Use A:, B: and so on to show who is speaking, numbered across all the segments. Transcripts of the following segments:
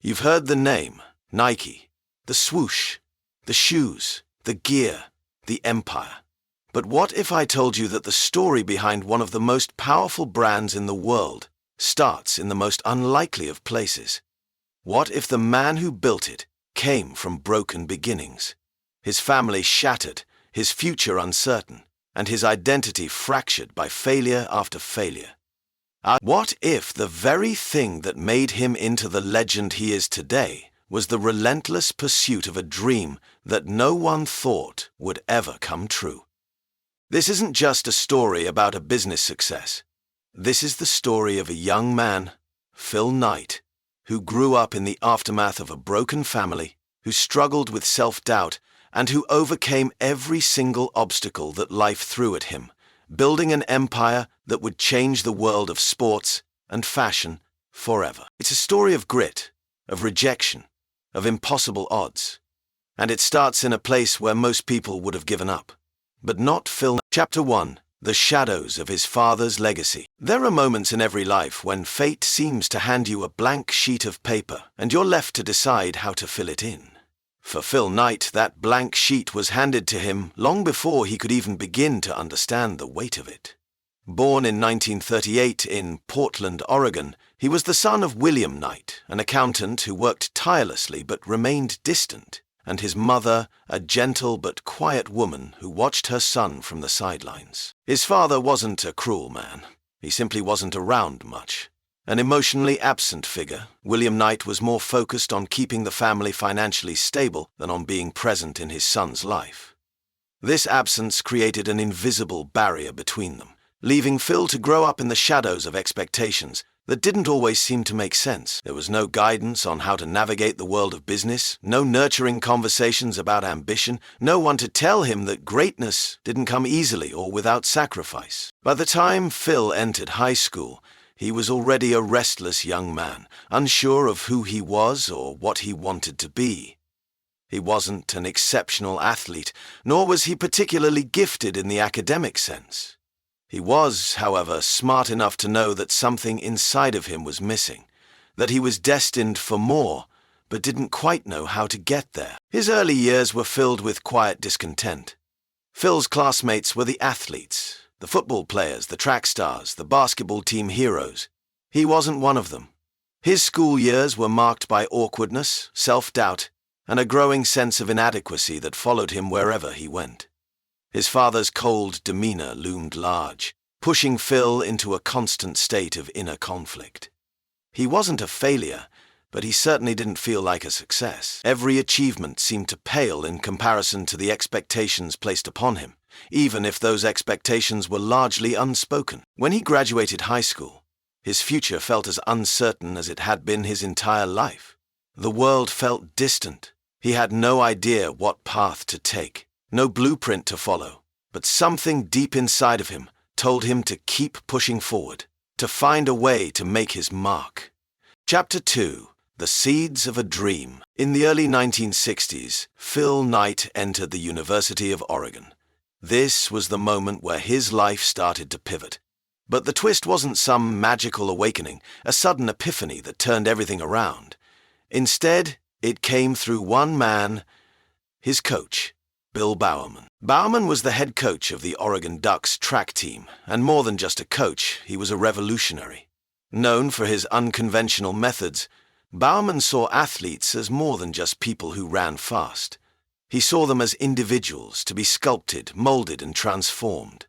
A: You've heard the name, Nike, the swoosh, the shoes, the gear, the empire. But what if I told you that the story behind one of the most powerful brands in the world starts in the most unlikely of places? What if the man who built it came from broken beginnings? His family shattered, his future uncertain, and his identity fractured by failure after failure. What if the very thing that made him into the legend he is today was the relentless pursuit of a dream that no one thought would ever come true? This isn't just a story about a business success. This is the story of a young man, Phil Knight, who grew up in the aftermath of a broken family, who struggled with self-doubt, and who overcame every single obstacle that life threw at him, building an empire that would change the world of sports and fashion forever. It's a story of grit, of rejection, of impossible odds. And it starts in a place where most people would have given up. But not Phil. Chapter 1. The shadows of his father's legacy. There are moments in every life when fate seems to hand you a blank sheet of paper and you're left to decide how to fill it in. For Phil Knight, that blank sheet was handed to him long before he could even begin to understand the weight of it. Born in 1938 in Portland, Oregon, he was the son of William Knight, an accountant who worked tirelessly but remained distant, and his mother, a gentle but quiet woman who watched her son from the sidelines. His father wasn't a cruel man. He simply wasn't around much. An emotionally absent figure, William Knight was more focused on keeping the family financially stable than on being present in his son's life. This absence created an invisible barrier between them, leaving Phil to grow up in the shadows of expectations that didn't always seem to make sense. There was no guidance on how to navigate the world of business, no nurturing conversations about ambition, no one to tell him that greatness didn't come easily or without sacrifice. By the time Phil entered high school, he was already a restless young man, unsure of who he was or what he wanted to be. He wasn't an exceptional athlete, nor was he particularly gifted in the academic sense. He was, however, smart enough to know that something inside of him was missing, that he was destined for more, but didn't quite know how to get there. His early years were filled with quiet discontent. Phil's classmates were the athletes, the football players, the track stars, the basketball team heroes. He wasn't one of them. His school years were marked by awkwardness, self-doubt, and a growing sense of inadequacy that followed him wherever he went. His father's cold demeanor loomed large, pushing Phil into a constant state of inner conflict. He wasn't a failure, but he certainly didn't feel like a success. Every achievement seemed to pale in comparison to the expectations placed upon him, even if those expectations were largely unspoken. When he graduated high school, his future felt as uncertain as it had been his entire life. The world felt distant. He had no idea what path to take, no blueprint to follow, but something deep inside of him told him to keep pushing forward, to find a way to make his mark. Chapter 2. The Seeds of a Dream. In the early 1960s, Phil Knight entered the University of Oregon. This was the moment where his life started to pivot. But the twist wasn't some magical awakening, a sudden epiphany that turned everything around. Instead, it came through one man, his coach, Bill Bowerman. Bowerman was the head coach of the Oregon Ducks track team, and more than just a coach, he was a revolutionary. Known for his unconventional methods, Bowerman saw athletes as more than just people who ran fast. He saw them as individuals to be sculpted, molded, and transformed.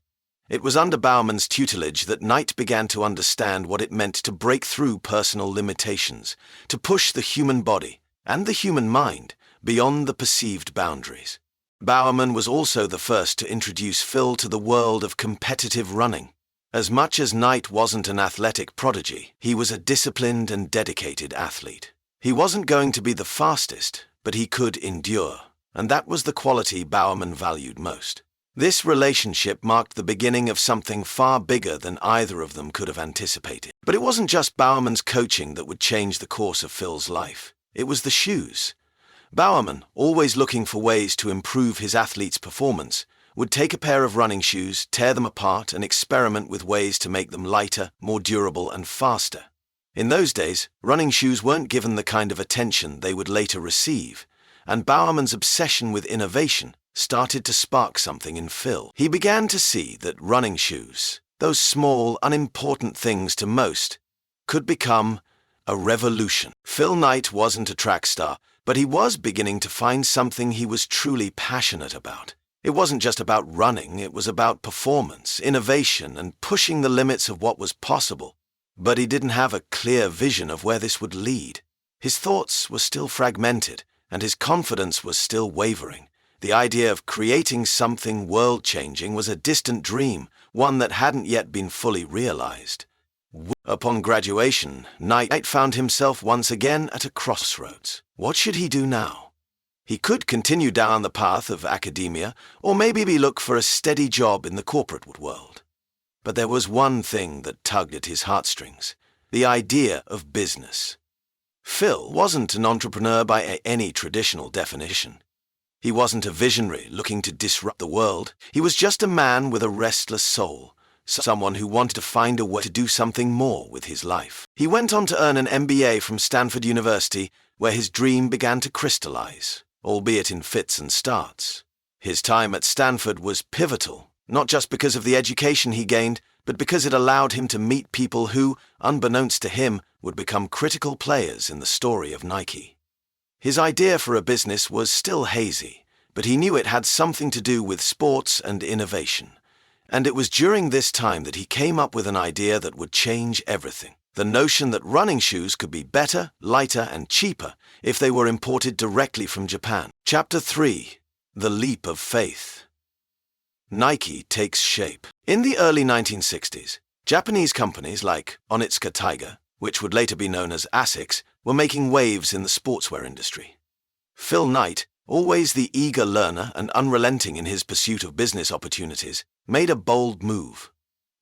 A: It was under Bowerman's tutelage that Knight began to understand what it meant to break through personal limitations, to push the human body and the human mind beyond the perceived boundaries. Bowerman was also the first to introduce Phil to the world of competitive running. As much as Knight wasn't an athletic prodigy, he was a disciplined and dedicated athlete. He wasn't going to be the fastest, but he could endure, and that was the quality Bowerman valued most. This relationship marked the beginning of something far bigger than either of them could have anticipated. But it wasn't just Bowerman's coaching that would change the course of Phil's life. It was the shoes. Bowerman, always looking for ways to improve his athlete's performance, would take a pair of running shoes, tear them apart, and experiment with ways to make them lighter, more durable, and faster. In those days, running shoes weren't given the kind of attention they would later receive, and Bowerman's obsession with innovation started to spark something in Phil. He began to see that running shoes, those small, unimportant things to most, could become a revolution. Phil Knight wasn't a track star, but he was beginning to find something he was truly passionate about. It wasn't just about running, it was about performance, innovation, and pushing the limits of what was possible. But he didn't have a clear vision of where this would lead. His thoughts were still fragmented, and his confidence was still wavering. The idea of creating something world-changing was a distant dream, one that hadn't yet been fully realized. Upon graduation, Knight found himself once again at a crossroads. What should he do now? He could continue down the path of academia, or maybe look for a steady job in the corporate world. But there was one thing that tugged at his heartstrings: the idea of business. Phil wasn't an entrepreneur by any traditional definition. He wasn't a visionary looking to disrupt the world. He was just a man with a restless soul, someone who wanted to find a way to do something more with his life. He went on to earn an MBA from Stanford University, where his dream began to crystallize, albeit in fits and starts. His time at Stanford was pivotal, not just because of the education he gained, but because it allowed him to meet people who, unbeknownst to him, would become critical players in the story of Nike. His idea for a business was still hazy, but he knew it had something to do with sports and innovation. And it was during this time that he came up with an idea that would change everything: the notion that running shoes could be better, lighter, and cheaper if they were imported directly from Japan. Chapter 3: The Leap of Faith. Nike takes shape. In the early 1960s, Japanese companies like Onitsuka Tiger, which would later be known as ASICS, were making waves in the sportswear industry. Phil Knight, always the eager learner and unrelenting in his pursuit of business opportunities, made a bold move.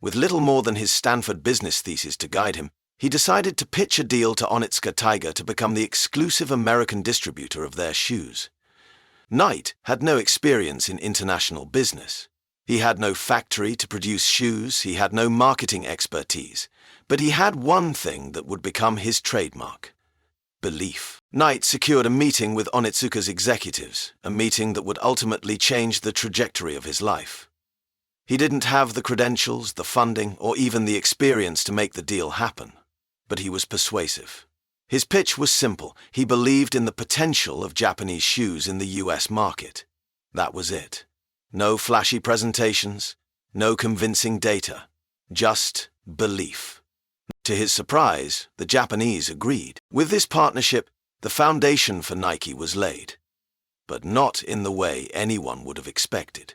A: With little more than his Stanford business thesis to guide him, he decided to pitch a deal to Onitsuka Tiger to become the exclusive American distributor of their shoes. Knight had no experience in international business. He had no factory to produce shoes, he had no marketing expertise, but he had one thing that would become his trademark: belief. Knight secured a meeting with Onitsuka's executives, a meeting that would ultimately change the trajectory of his life. He didn't have the credentials, the funding, or even the experience to make the deal happen, but he was persuasive. His pitch was simple: he believed in the potential of Japanese shoes in the US market. That was it. No flashy presentations, no convincing data, just belief. To his surprise, the Japanese agreed. With this partnership, the foundation for Nike was laid, but not in the way anyone would have expected.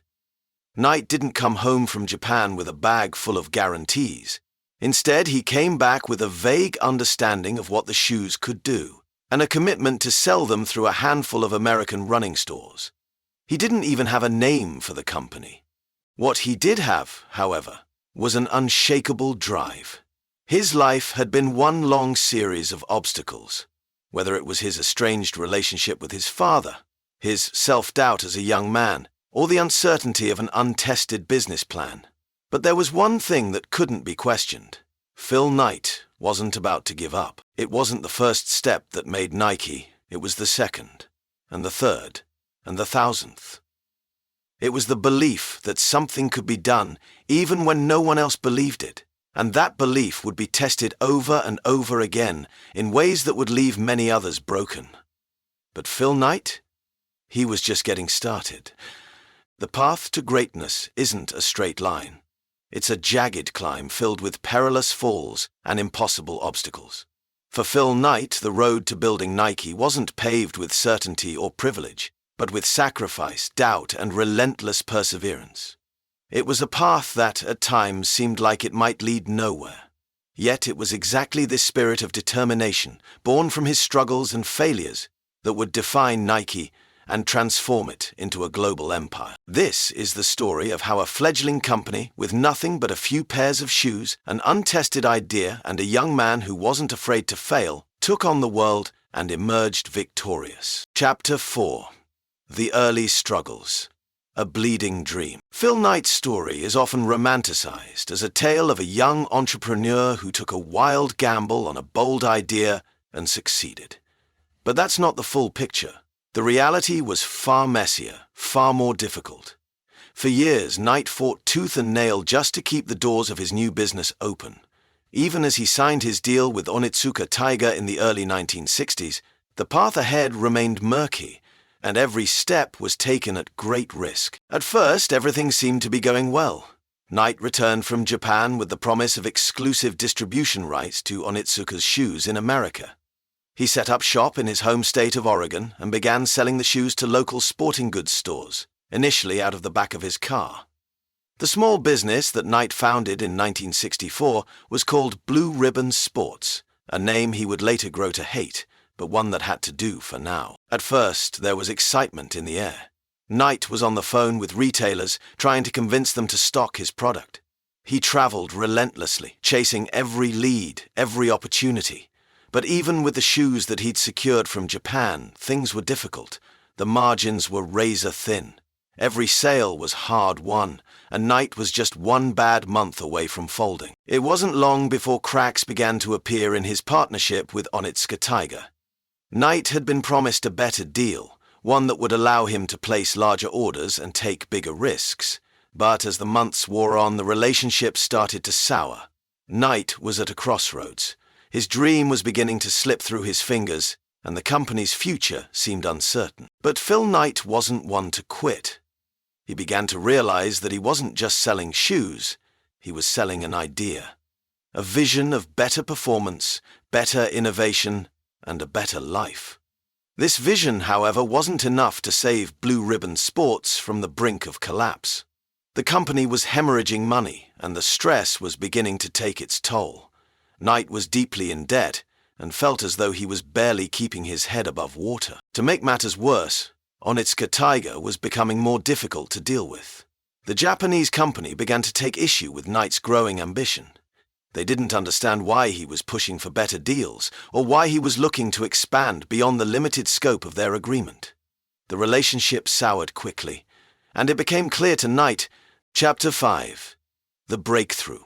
A: Knight didn't come home from Japan with a bag full of guarantees. Instead, he came back with a vague understanding of what the shoes could do, and a commitment to sell them through a handful of American running stores. He didn't even have a name for the company. What he did have, however, was an unshakable drive. His life had been one long series of obstacles, whether it was his estranged relationship with his father, his self-doubt as a young man, or the uncertainty of an untested business plan. But there was one thing that couldn't be questioned. Phil Knight wasn't about to give up. It wasn't the first step that made Nike, it was the second, and the third, and the 1,000th. It was the belief that something could be done even when no one else believed it, and that belief would be tested over and over again in ways that would leave many others broken. But Phil Knight? He was just getting started. The path to greatness isn't a straight line. It's a jagged climb filled with perilous falls and impossible obstacles. For Phil Knight, the road to building Nike wasn't paved with certainty or privilege, but with sacrifice, doubt, and relentless perseverance. It was a path that, at times, seemed like it might lead nowhere. Yet it was exactly this spirit of determination, born from his struggles and failures, that would define Nike and transform it into a global empire. This is the story of how a fledgling company with nothing but a few pairs of shoes, an untested idea, and a young man who wasn't afraid to fail, took on the world and emerged victorious. Chapter 4: The Early Struggles. a bleeding dream. Phil Knight's story is often romanticized as a tale of a young entrepreneur who took a wild gamble on a bold idea and succeeded. But that's not the full picture. The reality was far messier, far more difficult. For years, Knight fought tooth and nail just to keep the doors of his new business open. Even as he signed his deal with Onitsuka Tiger in the early 1960s, the path ahead remained murky, and every step was taken at great risk. At first, everything seemed to be going well. Knight returned from Japan with the promise of exclusive distribution rights to Onitsuka's shoes in America. He set up shop in his home state of Oregon and began selling the shoes to local sporting goods stores, initially out of the back of his car. The small business that Knight founded in 1964 was called Blue Ribbon Sports, a name he would later grow to hate, but one that had to do for now. At first, there was excitement in the air. Knight was on the phone with retailers, trying to convince them to stock his product. He traveled relentlessly, chasing every lead, every opportunity. But even with the shoes that he'd secured from Japan, things were difficult. The margins were razor thin. Every sale was hard won, and Knight was just one bad month away from folding. It wasn't long before cracks began to appear in his partnership with Onitsuka Tiger. Knight had been promised a better deal, one that would allow him to place larger orders and take bigger risks. But as the months wore on, the relationship started to sour. Knight was at a crossroads. His dream was beginning to slip through his fingers, and the company's future seemed uncertain. But Phil Knight wasn't one to quit. He began to realize that he wasn't just selling shoes, he was selling an idea. A vision of better performance, better innovation, and a better life. This vision, however, wasn't enough to save Blue Ribbon Sports from the brink of collapse. The company was hemorrhaging money, and the stress was beginning to take its toll. Knight was deeply in debt, and felt as though he was barely keeping his head above water. To make matters worse, Onitsuka Tiger was becoming more difficult to deal with. The Japanese company began to take issue with Knight's growing ambition. They didn't understand why he was pushing for better deals, or why he was looking to expand beyond the limited scope of their agreement. The relationship soured quickly, and it became clear to Knight. Chapter 5. The Breakthrough.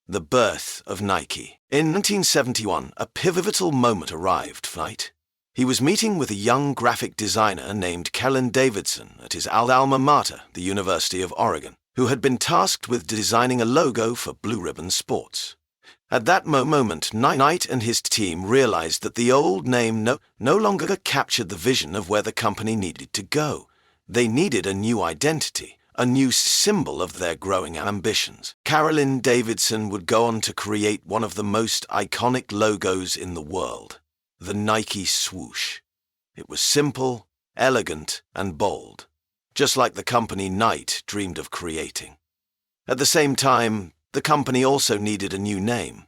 A: The birth of Nike. In 1971, a pivotal moment arrived for Knight. He was meeting with a young graphic designer named Carolyn Davidson at his alma mater, the University of Oregon, who had been tasked with designing a logo for Blue Ribbon Sports. At that moment, Knight and his team realized that the old name no longer captured the vision of where the company needed to go. They needed a new identity, a new symbol of their growing ambitions. Carolyn Davidson would go on to create one of the most iconic logos in the world, the Nike swoosh. It was simple, elegant, and bold, just like the company Knight dreamed of creating. At the same time, the company also needed a new name.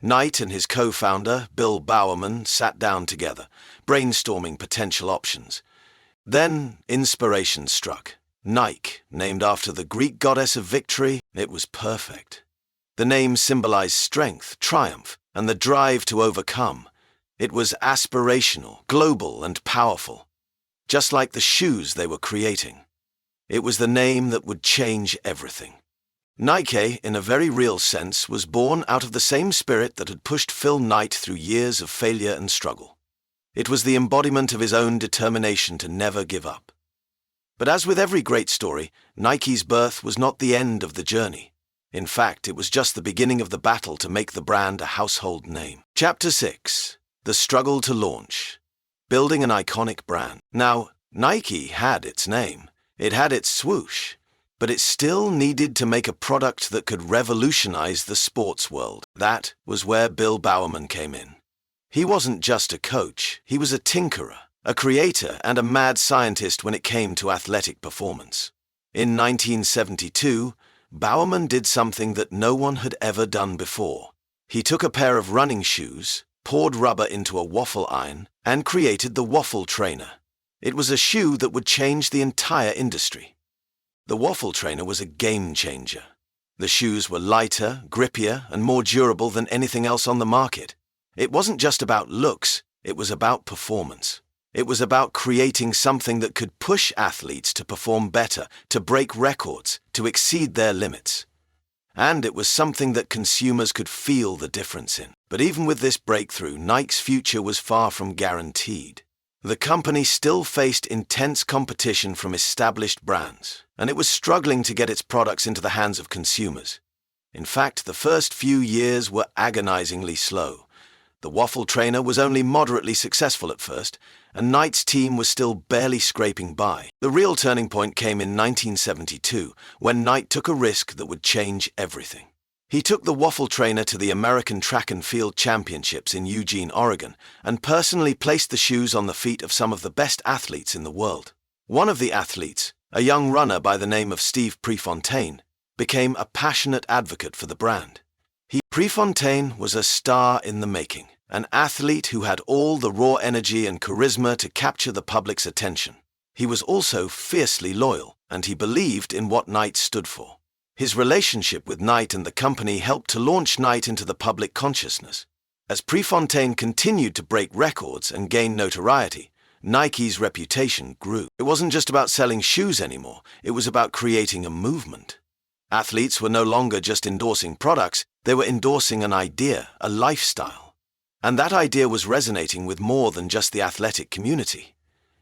A: Knight and his co-founder, Bill Bowerman, sat down together, brainstorming potential options. Then inspiration struck. Nike, named after the Greek goddess of victory, it was perfect. The name symbolized strength, triumph, and the drive to overcome. It was aspirational, global, and powerful, just like the shoes they were creating. It was the name that would change everything. Nike, in a very real sense, was born out of the same spirit that had pushed Phil Knight through years of failure and struggle. It was the embodiment of his own determination to never give up. But as with every great story, Nike's birth was not the end of the journey. In fact, it was just the beginning of the battle to make the brand a household name. Chapter 6. The Struggle to Launch. Building an iconic brand. Now, Nike had its name. It had its swoosh. But it still needed to make a product that could revolutionize the sports world. That was where Bill Bowerman came in. He wasn't just a coach, he was a tinkerer, a creator, and a mad scientist when it came to athletic performance. In 1972, Bowerman did something that no one had ever done before. He took a pair of running shoes, poured rubber into a waffle iron, and created the Waffle Trainer. It was a shoe that would change the entire industry. The Waffle Trainer was a game changer. The shoes were lighter, grippier, and more durable than anything else on the market. It wasn't just about looks, it was about performance. It was about creating something that could push athletes to perform better, to break records, to exceed their limits. And it was something that consumers could feel the difference in. But even with this breakthrough, Nike's future was far from guaranteed. The company still faced intense competition from established brands, and it was struggling to get its products into the hands of consumers. In fact, the first few years were agonizingly slow. The waffle trainer was only moderately successful at first, and Nike's team was still barely scraping by. The real turning point came in 1972, when Nike took a risk that would change everything. He took the waffle trainer to the American Track and Field Championships in Eugene, Oregon, and personally placed the shoes on the feet of some of the best athletes in the world. One of the athletes, a young runner by the name of Steve Prefontaine, became a passionate advocate for the brand. Prefontaine was a star in the making, an athlete who had all the raw energy and charisma to capture the public's attention. He was also fiercely loyal, and he believed in what Nike stood for. His relationship with Nike and the company helped to launch Nike into the public consciousness. As Prefontaine continued to break records and gain notoriety, Nike's reputation grew. It wasn't just about selling shoes anymore, it was about creating a movement. Athletes were no longer just endorsing products, they were endorsing an idea, a lifestyle. And that idea was resonating with more than just the athletic community.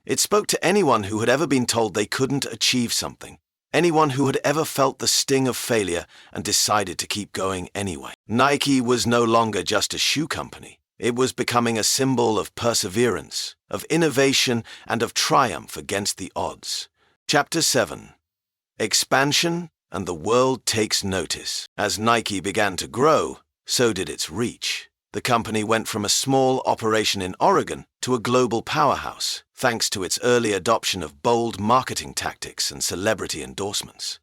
A: It spoke to anyone who had ever been told they couldn't achieve something, anyone who had ever felt the sting of failure and decided to keep going anyway. Nike was no longer just a shoe company. It was becoming a symbol of perseverance, of innovation, and of triumph against the odds. Chapter 7. Expansion and the world takes notice. As Nike began to grow, so did its reach. The company went from a small operation in Oregon to a global powerhouse, thanks to its early adoption of bold marketing tactics and celebrity endorsements.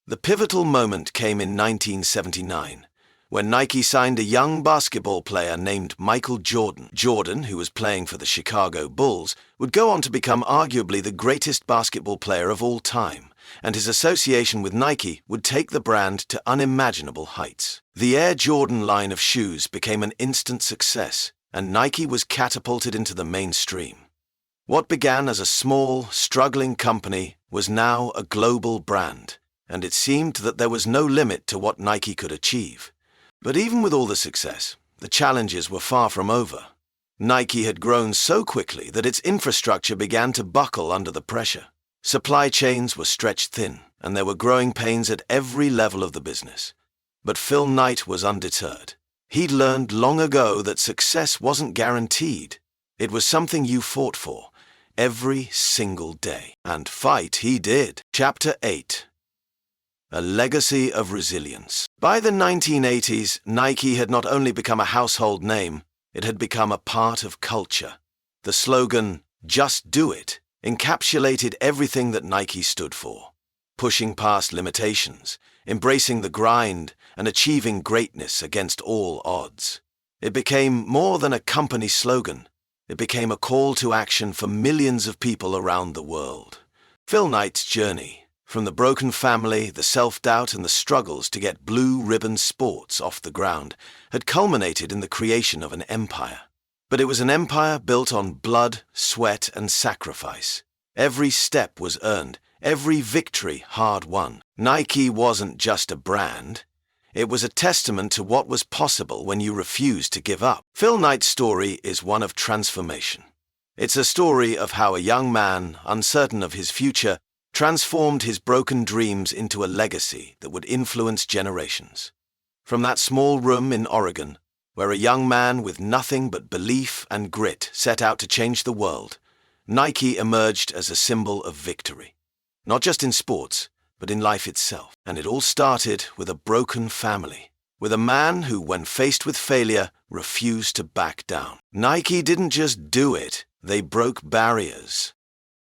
A: The pivotal moment came in 1979, when Nike signed a young basketball player named Michael Jordan. Jordan, who was playing for the Chicago Bulls, would go on to become arguably the greatest basketball player of all time, and his association with Nike would take the brand to unimaginable heights. The Air Jordan line of shoes became an instant success, and Nike was catapulted into the mainstream. What began as a small, struggling company was now a global brand, and it seemed that there was no limit to what Nike could achieve. But even with all the success, the challenges were far from over. Nike had grown so quickly that its infrastructure began to buckle under the pressure. Supply chains were stretched thin, and there were growing pains at every level of the business. But Phil Knight was undeterred. He'd learned long ago that success wasn't guaranteed. It was something you fought for, every single day. And fight he did. Chapter 8. A legacy of resilience. By the 1980s, Nike had not only become a household name, it had become a part of culture. The slogan, "Just do it," encapsulated everything that Nike stood for. Pushing past limitations, embracing the grind, and achieving greatness against all odds. It became more than a company slogan. It became a call to action for millions of people around the world. Phil Knight's journey, from the broken family, the self-doubt, and the struggles to get Blue Ribbon Sports off the ground, had culminated in the creation of an empire. But it was an empire built on blood, sweat, and sacrifice. Every step was earned, every victory hard-won. Nike wasn't just a brand. It was a testament to what was possible when you refused to give up. Phil Knight's story is one of transformation. It's a story of how a young man, uncertain of his future, transformed his broken dreams into a legacy that would influence generations. From that small room in Oregon, where a young man with nothing but belief and grit set out to change the world, Nike emerged as a symbol of victory. Not just in sports, but in life itself. And it all started with a broken family, with a man who, when faced with failure, refused to back down. Nike didn't just do it, they broke barriers.